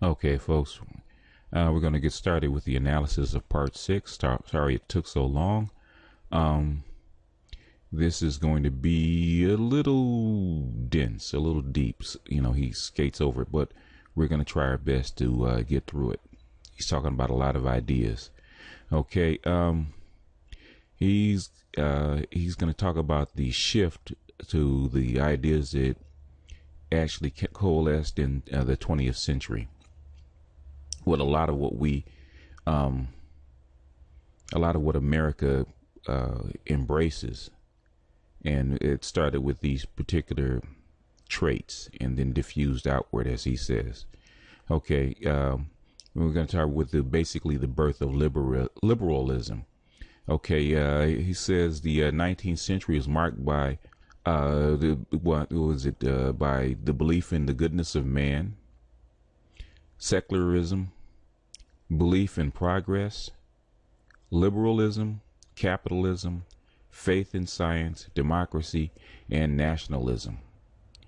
Okay, folks, we're going to get started with the analysis of part six. Sorry it took so long. Um, this is going to be a little dense, a little deep. You know, he skates over it, but we're going to try our best to get through it. He's talking about a lot of ideas. Okay, he's going to talk about the shift to the ideas that actually coalesced in the 20th century. What a lot of what America embraces, and it started with these particular traits and then diffused outward, as he says. Okay, we're going to talk with basically the birth of liberalism. Okay, he says the 19th century is marked by by the belief in the goodness of man, secularism, belief in progress, liberalism, capitalism, faith in science, democracy, and nationalism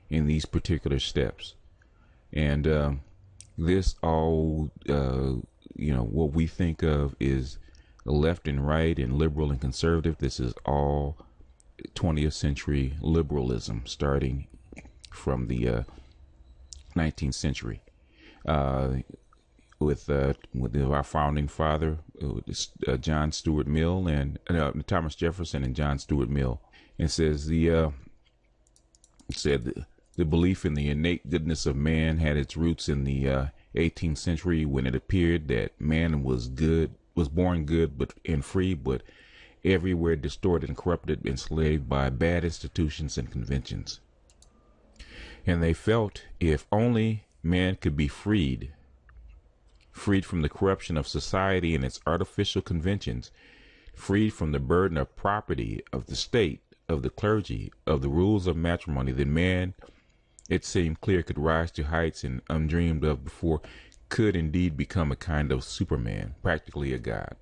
in these particular steps. And this all, what we think of is left and right and liberal and conservative. This is all 20th century liberalism starting from the 19th century. With our founding father, John Stuart Mill, and Thomas Jefferson and John Stuart Mill. It says the belief in the innate goodness of man had its roots in the 18th century, when it appeared that man was born good and free, but everywhere distorted and corrupted, enslaved by bad institutions and conventions. And they felt if only man could be freed from the corruption of society and its artificial conventions, freed from the burden of property, of the state, of the clergy, of the rules of matrimony, then man, it seemed clear, could rise to heights and undreamed of before, could indeed become a kind of Superman, practically a god.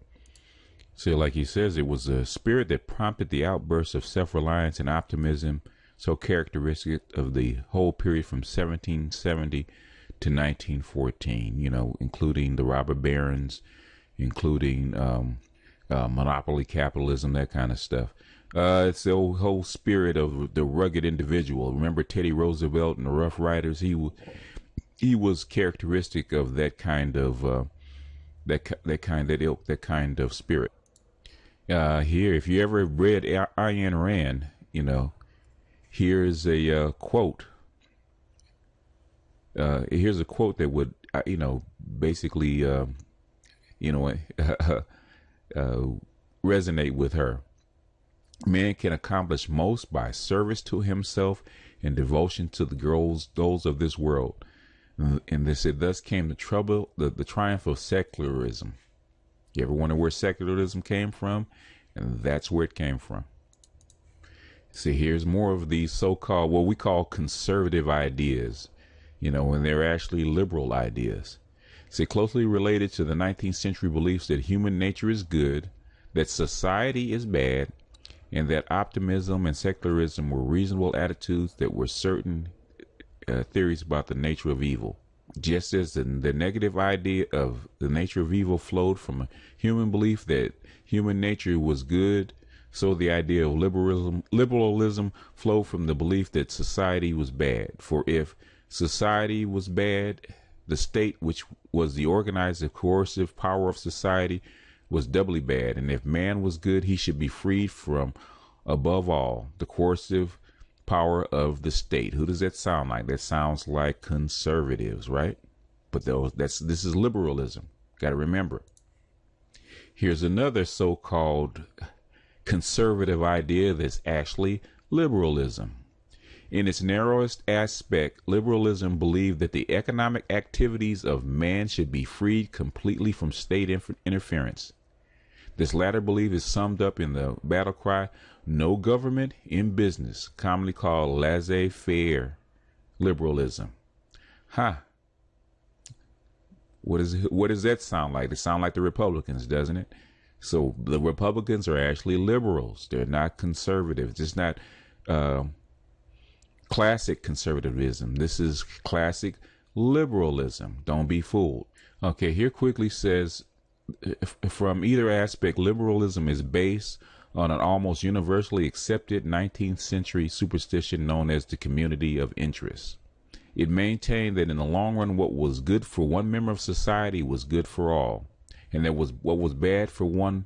So like he says, it was a spirit that prompted the outbursts of self-reliance and optimism so characteristic of the whole period from 1770 to 1914, including the robber barons, including monopoly capitalism, that kind of stuff. It's the whole spirit of the rugged individual. Remember Teddy Roosevelt and the Rough Riders? He was characteristic of that kind of that kind of spirit. Here, if you ever read Ayn Rand, here's a quote. Here's a quote that would, basically, resonate with her. Man can accomplish most by service to himself and devotion to the goals of this world. And they said, thus came the triumph of secularism. You ever wonder where secularism came from? And that's where it came from. See, here's more of these so-called, what we call conservative ideas, when they're actually liberal ideas. See, closely related to the 19th century beliefs that human nature is good, that society is bad, and that optimism and secularism were reasonable attitudes that were certain theories about the nature of evil. Just as the negative idea of the nature of evil flowed from a human belief that human nature was good, so the idea of liberalism flowed from the belief that society was bad. For if society was bad, the state, which was the organizing, coercive power of society, was doubly bad. And if man was good, he should be freed from, above all, the coercive power of the state. Who does that sound like? That sounds like conservatives, right? But this is liberalism. Got to remember. Here's another so-called conservative idea that's actually liberalism. In its narrowest aspect, liberalism believed that the economic activities of man should be freed completely from state interference. This latter belief is summed up in the battle cry, "No government in business," commonly called laissez-faire liberalism. What does that sound like? It sounds like the Republicans, doesn't it? So the Republicans are actually liberals. They're not conservatives. It's not classic conservatism. This is classic liberalism. Don't be fooled. Okay, here quickly says, from either aspect, liberalism is based on an almost universally accepted 19th century superstition known as the community of interest. It maintained that in the long run, what was good for one member of society was good for all, and that what was bad for one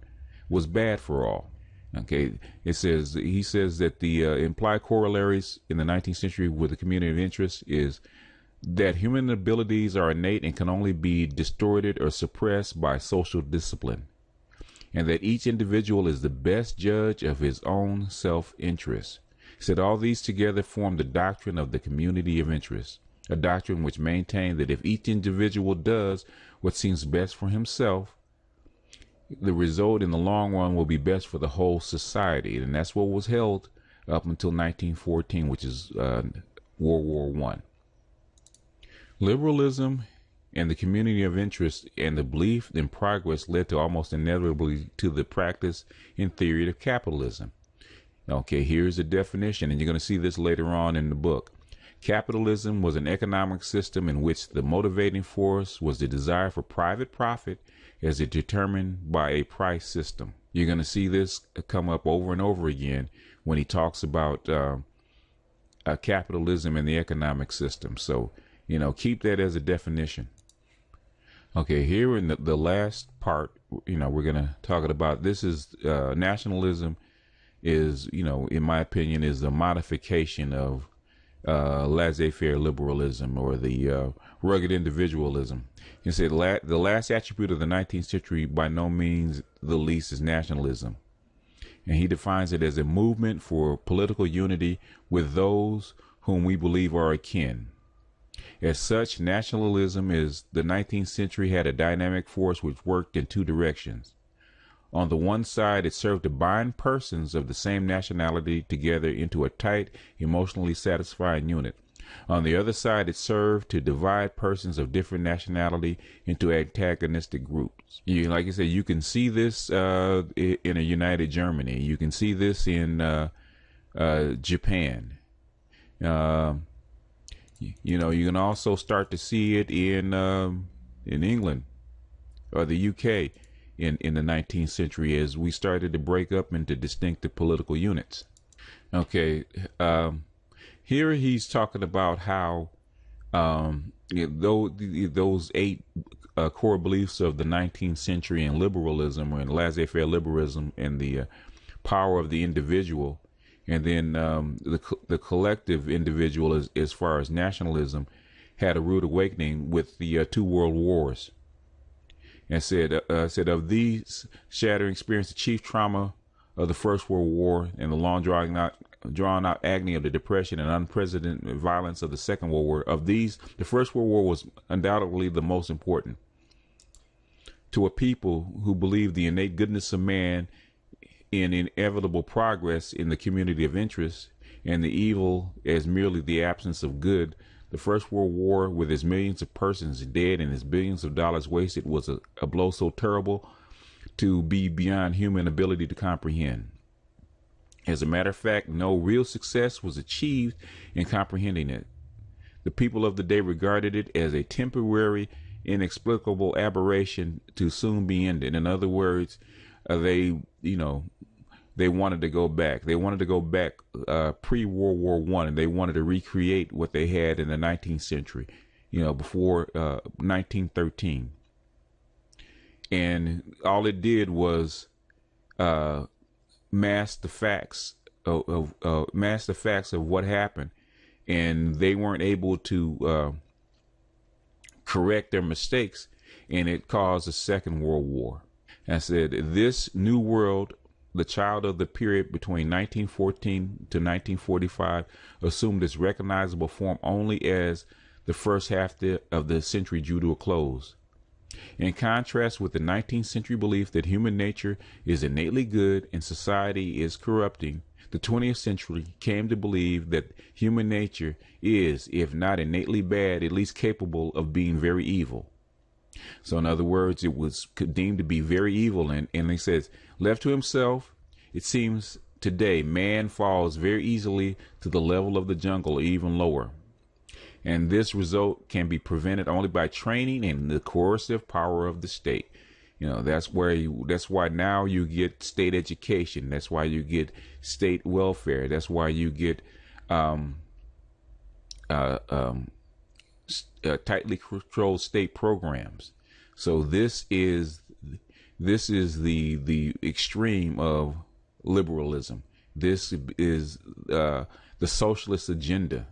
was bad for all. Okay, he says that the implied corollaries in the 19th century with the community of interest is that human abilities are innate and can only be distorted or suppressed by social discipline, and that each individual is the best judge of his own self-interest. He said all these together form the doctrine of the community of interest, a doctrine which maintained that if each individual does what seems best for himself, the result in the long run will be best for the whole society. And that's what was held up until 1914, which is World War I. Liberalism and the community of interest and the belief in progress led to almost inevitably to the practice and theory of capitalism. Okay, here's the definition, and you're going to see this later on in the book. Capitalism was an economic system in which the motivating force was the desire for private profit as it determined by a price system. You're going to see this come up over and over again when he talks about capitalism and the economic system. So, keep that as a definition. Okay, here in the last part, we're going to talk about this is nationalism is, in my opinion, is the modification of laissez-faire liberalism or the rugged individualism. He said the last attribute of the 19th century, by no means the least, is nationalism. And he defines it as a movement for political unity with those whom we believe are akin. As such, nationalism is the 19th century had a dynamic force which worked in two directions. On the one side, it served to bind persons of the same nationality together into a tight, emotionally satisfying unit. On the other side, it served to divide persons of different nationality into antagonistic groups. Like I said, you can see this in a united Germany. You can see this in Japan. You can also start to see it in England or the UK. In the 19th century, as we started to break up into distinctive political units. Okay, here he's talking about how those eight core beliefs of the 19th century in liberalism, or in laissez-faire liberalism, and the power of the individual, and then the collective individual as far as nationalism, had a rude awakening with the two world wars. And said of these shattering experiences, the chief trauma of the First World War and the long drawn out agony of the Depression and unprecedented violence of the Second World War, of these, the First World War was undoubtedly the most important. To a people who believe the innate goodness of man in inevitable progress in the community of interest, and the evil as merely the absence of good, the First World War, with its millions of persons dead and its billions of dollars wasted, was a blow so terrible to be beyond human ability to comprehend. As a matter of fact, no real success was achieved in comprehending it. The people of the day regarded it as a temporary, inexplicable aberration to soon be ended. In other words, they wanted to go back. They wanted to go back pre-World War I, and they wanted to recreate what they had in the 19th century, before 1913. And all it did was mask the facts of what happened, and they weren't able to correct their mistakes, and it caused a Second World War. And I said, this new world, the child of the period between 1914 to 1945, assumed its recognizable form only as the first half of the century drew to a close. In contrast with the 19th century belief that human nature is innately good and society is corrupting, the 20th century came to believe that human nature is, if not innately bad, at least capable of being very evil. So in other words, it was deemed to be very evil. And he says, left to himself, it seems today man falls very easily to the level of the jungle or even lower. And this result can be prevented only by training and the coercive power of the state. That's why now you get state education. That's why you get state welfare. That's why you get tightly controlled state programs. So this is the extreme of liberalism. This is the socialist agenda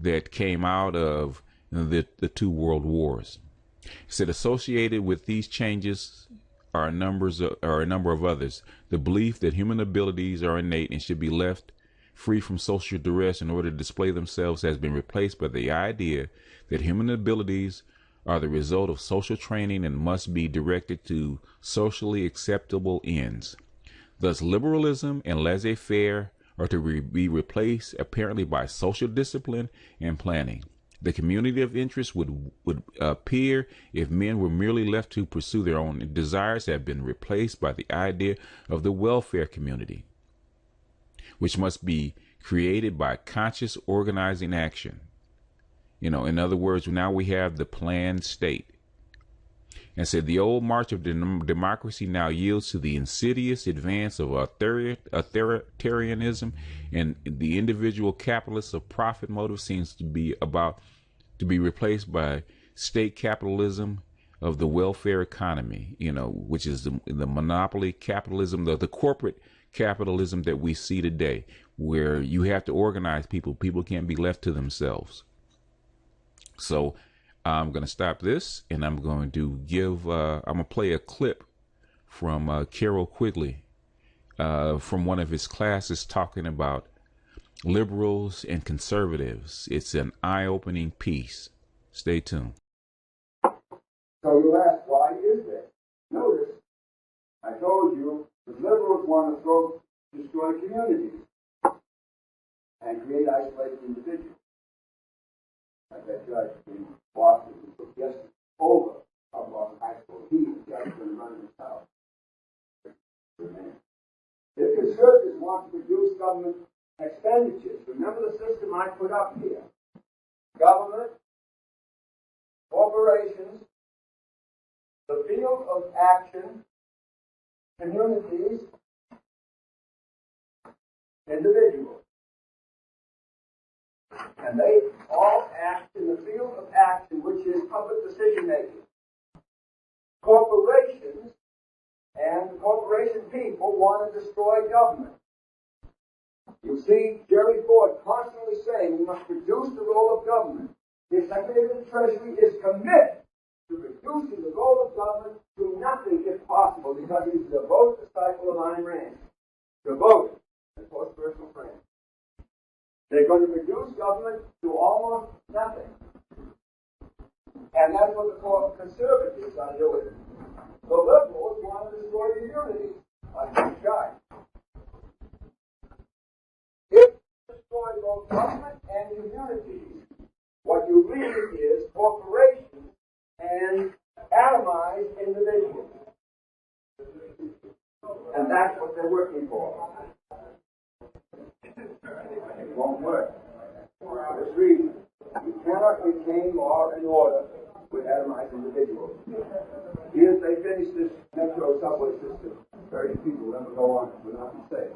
that came out of the two world wars. It said associated with these changes are a number of others. The belief that human abilities are innate and should be left free from social duress in order to display themselves has been replaced by the idea that human abilities are the result of social training and must be directed to socially acceptable ends. Thus, liberalism and laissez-faire are to be replaced apparently by social discipline and planning. The community of interest would appear if men were merely left to pursue their own desires have been replaced by the idea of the welfare community, which must be created by conscious organizing action. In other words, now we have the planned state. And said the old march of democracy now yields to the insidious advance of authoritarianism, and the individual capitalists of profit motive seems to be replaced by state capitalism of the welfare economy, which is the monopoly capitalism, the corporate capitalism that we see today, where you have to organize people. People can't be left to themselves. So I'm going to stop this, and I'm going to I'm going to play a clip from Carroll Quigley from one of his classes talking about liberals and conservatives. It's an eye-opening piece. Stay tuned. So you ask, why is this? Notice, I told you, the liberals want to destroy communities and create isolated individuals. Like that judge in Boston who took justice over of Boston High School. He, the judge, going to run his house. The conservatives want to reduce government expenditures. Remember the system I put up here. Government, corporations, the field of action, communities, individuals. And they all act in the field of action, which is public decision-making. Corporations and the corporation people want to destroy government. You see Jerry Ford constantly saying we must reduce the role of government. The Secretary of the Treasury is committed to reducing the role of government to nothing if possible, because he's a devoted disciple of Ayn Rand. Devoted, and of course, personal friend. They're going to reduce government to almost nothing. And that's what the conservatives are doing. The liberals want to destroy the unity like this guy. If you destroy both government and communities, what you leave is corporations and atomized individuals. And that's what they're working for. It won't work. For this reason, you cannot retain law and order with atomized individuals. Even if they finish this metro subway system, 30 people will never go on. It will not be safe.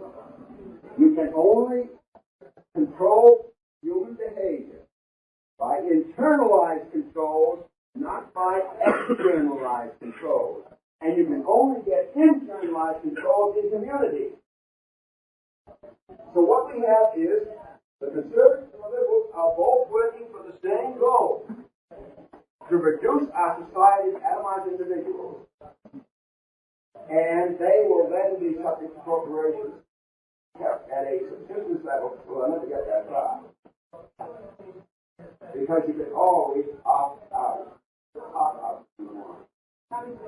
You can only control human behavior by internalized controls, not by externalized controls. And you can only get internalized controls in communities. So what we have is the conservatives and the liberals are both working for the same goal, to reduce our society's atomized individuals. And they will then be subject to corporations kept at a subsistence level. Well, I'll never get that far. Because you can always opt out. You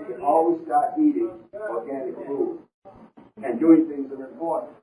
can always start eating organic food. And doing things that are important.